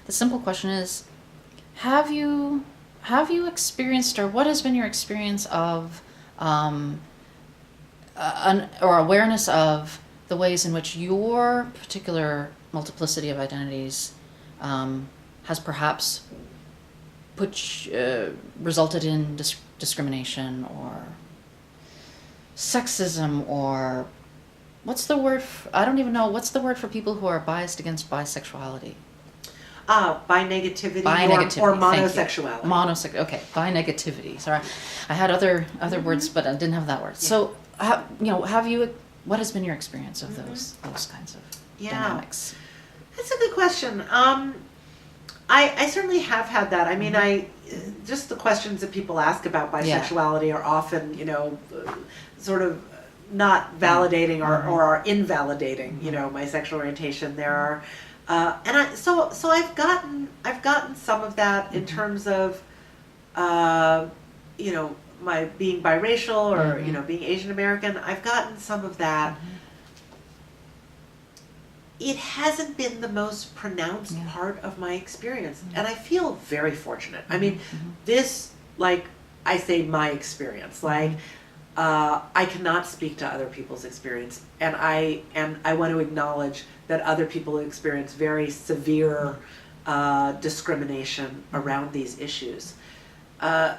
the simple question is, have you experienced, or what has been your experience of or awareness of the ways in which your particular multiplicity of identities has perhaps resulted in discrimination or sexism, or what's the word I don't even know, what's the word for people who are biased against bisexuality? Bi-negativity or monosexuality. Okay, bi-negativity. Sorry, I had other words, but I didn't have that word. Yeah. So, what has been your experience of those kinds of dynamics? That's a good question. I certainly have had that. I mean, just the questions that people ask about bisexuality are often, sort of not validating or are invalidating, my sexual orientation. There are. So I've gotten some of that in terms of, my being biracial or, being Asian American. I've gotten some of that. It hasn't been the most pronounced part of my experience. And I feel very fortunate. I mean, this, like, I say my experience, like, I cannot speak to other people's experience, and I want to acknowledge that other people experience very severe discrimination around these issues. I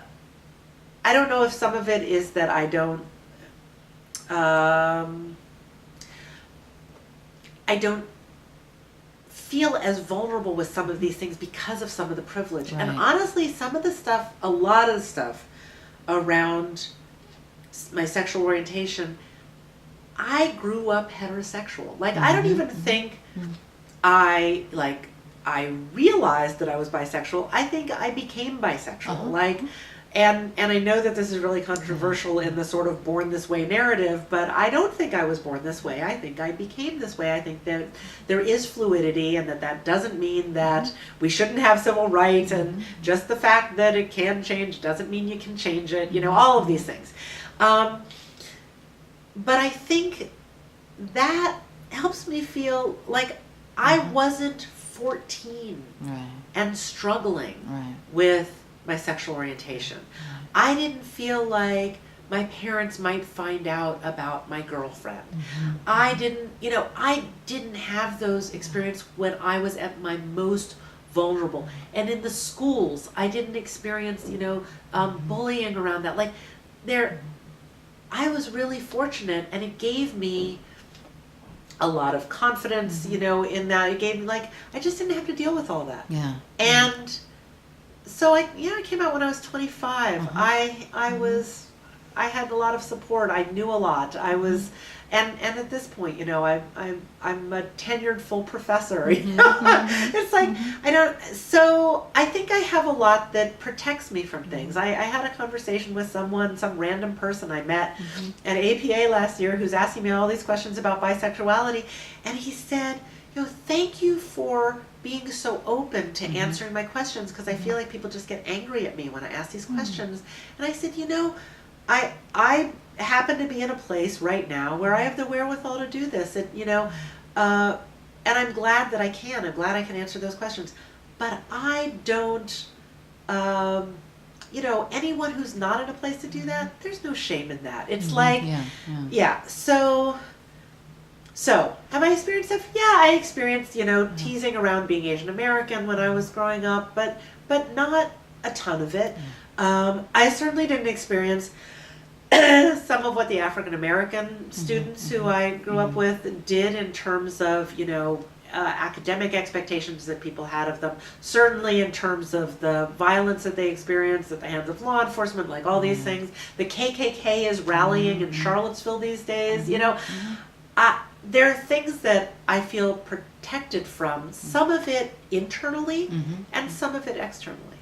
don't know if some of it is that I don't feel as vulnerable with some of these things because of some of the privilege. Right. And honestly, a lot of the stuff around my sexual orientation, I grew up heterosexual. Like, I don't even think I realized that I was bisexual. I think I became bisexual. And I know that this is really controversial in the sort of born this way narrative, but I don't think I was born this way. I think I became this way. I think that there is fluidity, and that doesn't mean that we shouldn't have civil rights, and just the fact that it can change doesn't mean you can change it, all of these things. But I think that helps me feel like I wasn't 14 and struggling with my sexual orientation. I didn't feel like my parents might find out about my girlfriend. I didn't have those experiences when I was at my most vulnerable. And in the schools, I didn't experience, bullying around that. Like, I was really fortunate, and it gave me a lot of confidence, in that. It gave me, I just didn't have to deal with all that. Yeah. And so I came out when I was 25. I had a lot of support. I knew a lot. I was, and at this point, I'm a tenured full professor. It's like, so I think I have a lot that protects me from things. I had a conversation with some random person I met at APA last year who's asking me all these questions about bisexuality, and he said, thank you for being so open to answering my questions, because I feel like people just get angry at me when I ask these questions. And I said, I happen to be in a place right now where I have the wherewithal to do this, and and I'm glad that I can. I'm glad I can answer those questions. But I don't, anyone who's not in a place to do that, there's no shame in that. It's So, have I experienced stuff? Yeah, I experienced, teasing around being Asian American when I was growing up, but not a ton of it. I certainly didn't experience some of what the African American students who I grew up with did in terms of, academic expectations that people had of them. Certainly in terms of the violence that they experienced at the hands of law enforcement, like all these things. The KKK is rallying in Charlottesville these days, there are things that I feel protected from, some of it internally and some of it externally.